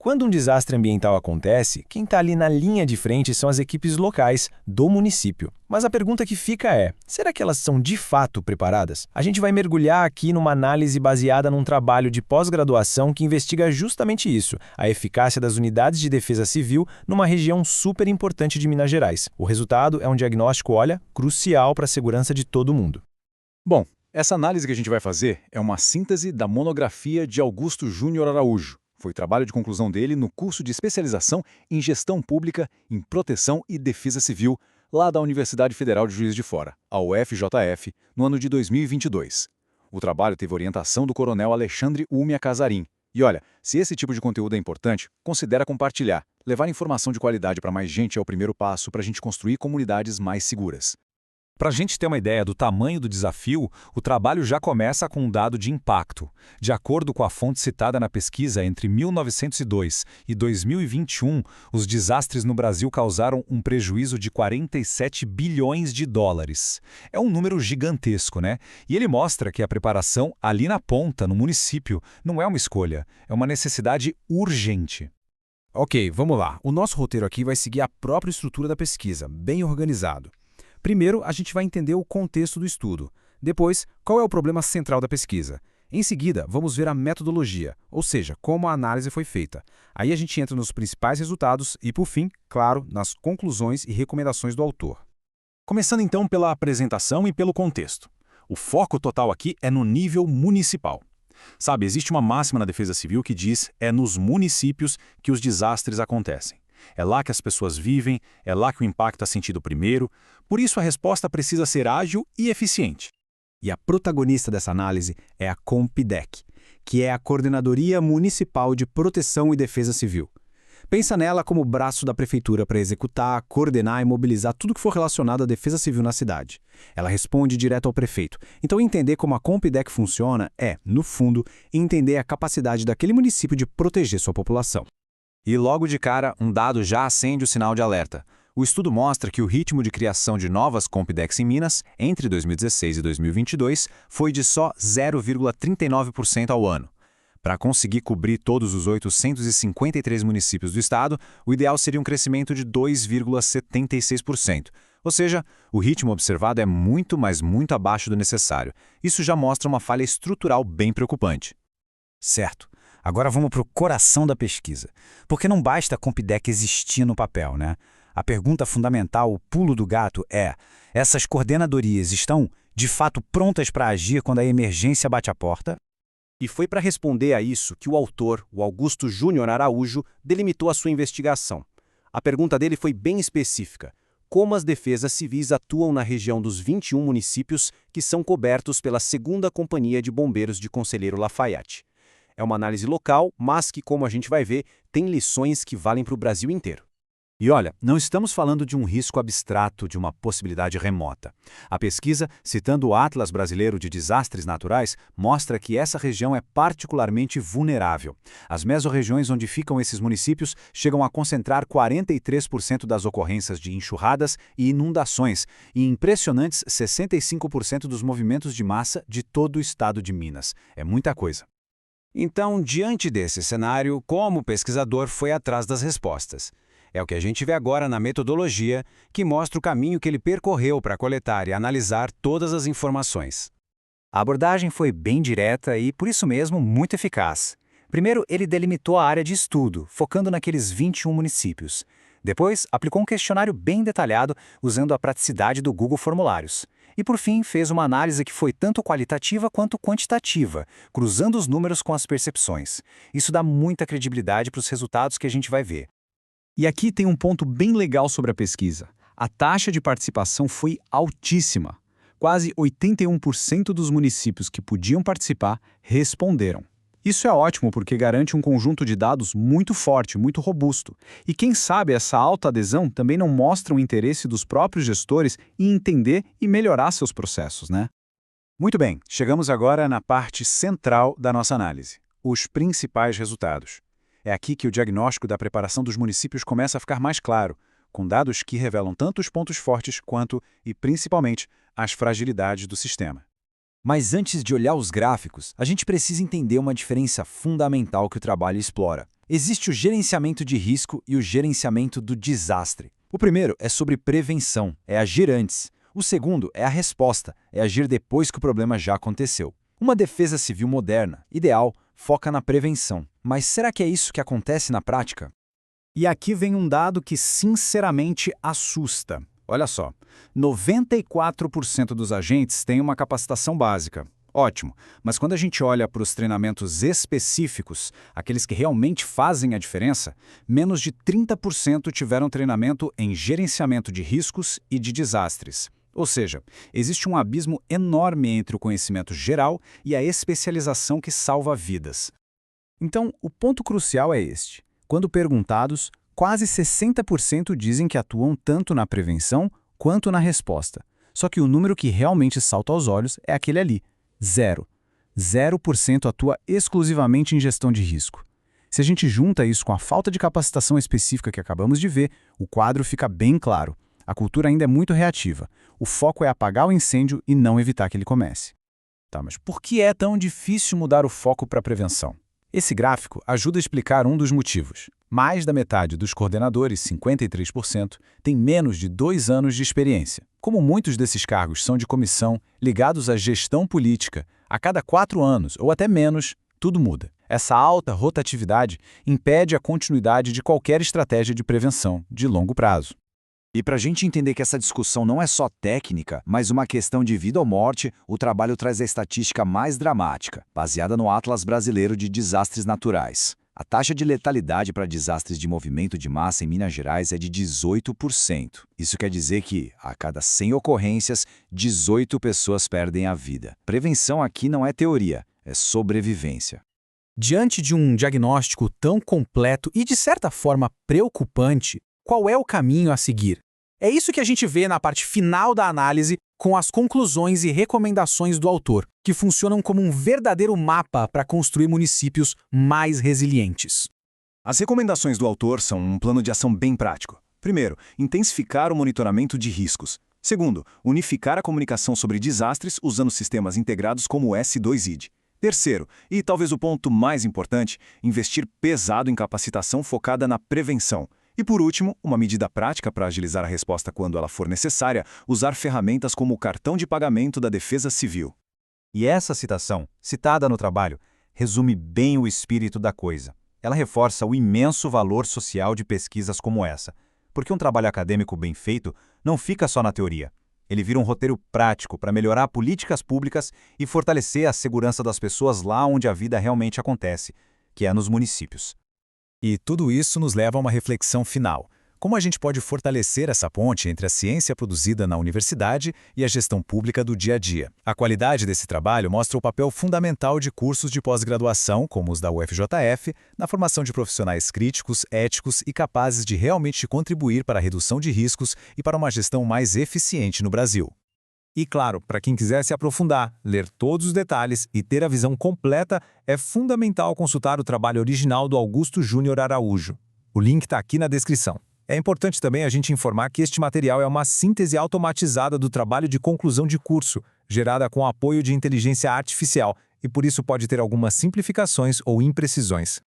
Quando um desastre ambiental acontece, quem está ali na linha de frente são as equipes locais, do município. Mas a pergunta que fica é, será que elas são de fato preparadas? A gente vai mergulhar aqui numa análise baseada num trabalho de pós-graduação que investiga justamente isso, a eficácia das unidades de defesa civil numa região super importante de Minas Gerais. O resultado é um diagnóstico, olha, crucial para a segurança de todo mundo. Bom, essa análise que a gente vai fazer é uma síntese da monografia de Augusto Júnior Araújo. Foi o trabalho de conclusão dele no curso de especialização em Gestão Pública, em Proteção e Defesa Civil, lá da Universidade Federal de Juiz de Fora, a UFJF, no ano de 2022. O trabalho teve orientação do coronel Alexandre Umia Casarim. E olha, se esse tipo de conteúdo é importante, considera compartilhar. Levar informação de qualidade para mais gente é o primeiro passo para a gente construir comunidades mais seguras. Para a gente ter uma ideia do tamanho do desafio, o trabalho já começa com um dado de impacto. De acordo com a fonte citada na pesquisa, entre 1902 e 2021, os desastres no Brasil causaram um prejuízo de 47 bilhões de dólares. É um número gigantesco, né? E ele mostra que a preparação ali na ponta, no município, não é uma escolha, é uma necessidade urgente. Ok, vamos lá. O nosso roteiro aqui vai seguir a própria estrutura da pesquisa, bem organizado. Primeiro, a gente vai entender o contexto do estudo. Depois, qual é o problema central da pesquisa. Em seguida, vamos ver a metodologia, ou seja, como a análise foi feita. Aí a gente entra nos principais resultados e, por fim, claro, nas conclusões e recomendações do autor. Começando então pela apresentação e pelo contexto. O foco total aqui é no nível municipal. Sabe, existe uma máxima na Defesa Civil que diz é nos municípios que os desastres acontecem. É lá que as pessoas vivem, é lá que o impacto é sentido primeiro, por isso a resposta precisa ser ágil e eficiente. E a protagonista dessa análise é a COMPDEC, que é a Coordenadoria Municipal de Proteção e Defesa Civil. Pensa nela como o braço da prefeitura para executar, coordenar e mobilizar tudo que for relacionado à defesa civil na cidade. Ela responde direto ao prefeito. Então entender como a COMPDEC funciona é, no fundo, entender a capacidade daquele município de proteger sua população. E logo de cara, um dado já acende o sinal de alerta. O estudo mostra que o ritmo de criação de novas COMPDECs em Minas, entre 2016 e 2022, foi de só 0,39% ao ano. Para conseguir cobrir todos os 853 municípios do estado, o ideal seria um crescimento de 2,76%. Ou seja, o ritmo observado é muito, mas muito abaixo do necessário. Isso já mostra uma falha estrutural bem preocupante. Certo. Agora vamos para o coração da pesquisa. Porque não basta a COMPDEC existir no papel, né? A pergunta fundamental, o pulo do gato, é: essas coordenadorias estão, de fato, prontas para agir quando a emergência bate a porta? E foi para responder a isso que o autor, o Augusto Júnior Araújo, delimitou a sua investigação. A pergunta dele foi bem específica: como as defesas civis atuam na região dos 21 municípios que são cobertos pela 2ª Companhia de Bombeiros de Conselheiro Lafaiate? É uma análise local, mas que, como a gente vai ver, tem lições que valem para o Brasil inteiro. E olha, não estamos falando de um risco abstrato, de uma possibilidade remota. A pesquisa, citando o Atlas Brasileiro de Desastres Naturais, mostra que essa região é particularmente vulnerável. As mesorregiões onde ficam esses municípios chegam a concentrar 43% das ocorrências de enxurradas e inundações e impressionantes 65% dos movimentos de massa de todo o estado de Minas. É muita coisa. Então, diante desse cenário, como o pesquisador foi atrás das respostas? É o que a gente vê agora na metodologia, que mostra o caminho que ele percorreu para coletar e analisar todas as informações. A abordagem foi bem direta e, por isso mesmo, muito eficaz. Primeiro, ele delimitou a área de estudo, focando naqueles 21 municípios. Depois, aplicou um questionário bem detalhado, usando a praticidade do Google Formulários. E, por fim, fez uma análise que foi tanto qualitativa quanto quantitativa, cruzando os números com as percepções. Isso dá muita credibilidade para os resultados que a gente vai ver. E aqui tem um ponto bem legal sobre a pesquisa. A taxa de participação foi altíssima. Quase 81% dos municípios que podiam participar responderam. Isso é ótimo porque garante um conjunto de dados muito forte, muito robusto. E quem sabe essa alta adesão também não mostra o interesse dos próprios gestores em entender e melhorar seus processos, né? Muito bem, chegamos agora na parte central da nossa análise, os principais resultados. É aqui que o diagnóstico da preparação dos municípios começa a ficar mais claro, com dados que revelam tanto os pontos fortes quanto, e principalmente, as fragilidades do sistema. Mas antes de olhar os gráficos, a gente precisa entender uma diferença fundamental que o trabalho explora: Existe o gerenciamento de risco e o gerenciamento do desastre. O primeiro é sobre prevenção, é agir antes. O segundo é a resposta, é agir depois que o problema já aconteceu. Uma defesa civil moderna, ideal, foca na prevenção. Mas será que é isso que acontece na prática? E aqui vem um dado que sinceramente assusta. Olha só, 94% dos agentes têm uma capacitação básica. Ótimo, mas quando a gente olha para os treinamentos específicos, aqueles que realmente fazem a diferença, menos de 30% tiveram treinamento em gerenciamento de riscos e de desastres. Ou seja, existe um abismo enorme entre o conhecimento geral e a especialização que salva vidas. Então, o ponto crucial é este. Quando perguntados, quase 60% dizem que atuam tanto na prevenção quanto na resposta. Só que o número que realmente salta aos olhos é aquele ali, 0. 0% atua exclusivamente em gestão de risco. Se a gente junta isso com a falta de capacitação específica que acabamos de ver, o quadro fica bem claro. A cultura ainda é muito reativa. O foco é apagar o incêndio e não evitar que ele comece. Tá, mas por que é tão difícil mudar o foco para a prevenção? Esse gráfico ajuda a explicar um dos motivos. Mais da metade dos coordenadores, 53%, tem menos de 2 anos de experiência. Como muitos desses cargos são de comissão, ligados à gestão política, a cada 4 anos, ou até menos, tudo muda. Essa alta rotatividade impede a continuidade de qualquer estratégia de prevenção de longo prazo. E para a gente entender que essa discussão não é só técnica, mas uma questão de vida ou morte, o trabalho traz a estatística mais dramática, baseada no Atlas Brasileiro de Desastres Naturais. A taxa de letalidade para desastres de movimento de massa em Minas Gerais é de 18%. Isso quer dizer que, a cada 100 ocorrências, 18 pessoas perdem a vida. Prevenção aqui não é teoria, é sobrevivência. Diante de um diagnóstico tão completo e, de certa forma, preocupante, qual é o caminho a seguir? É isso que a gente vê na parte final da análise, com as conclusões e recomendações do autor, que funcionam como um verdadeiro mapa para construir municípios mais resilientes. As recomendações do autor são um plano de ação bem prático. Primeiro, intensificar o monitoramento de riscos. Segundo, unificar a comunicação sobre desastres usando sistemas integrados como o S2ID. Terceiro, e talvez o ponto mais importante, investir pesado em capacitação focada na prevenção. E por último, uma medida prática para agilizar a resposta quando ela for necessária, usar ferramentas como o cartão de pagamento da Defesa Civil. E essa citação, citada no trabalho, resume bem o espírito da coisa. Ela reforça o imenso valor social de pesquisas como essa, porque um trabalho acadêmico bem feito não fica só na teoria. Ele vira um roteiro prático para melhorar políticas públicas e fortalecer a segurança das pessoas lá onde a vida realmente acontece, que é nos municípios. E tudo isso nos leva a uma reflexão final. Como a gente pode fortalecer essa ponte entre a ciência produzida na universidade e a gestão pública do dia a dia? A qualidade desse trabalho mostra o papel fundamental de cursos de pós-graduação, como os da UFJF, na formação de profissionais críticos, éticos e capazes de realmente contribuir para a redução de riscos e para uma gestão mais eficiente no Brasil. E claro, para quem quiser se aprofundar, ler todos os detalhes e ter a visão completa, é fundamental consultar o trabalho original do Augusto Júnior Araújo. O link está aqui na descrição. É importante também a gente informar que este material é uma síntese automatizada do trabalho de conclusão de curso, gerada com apoio de inteligência artificial, e por isso pode ter algumas simplificações ou imprecisões.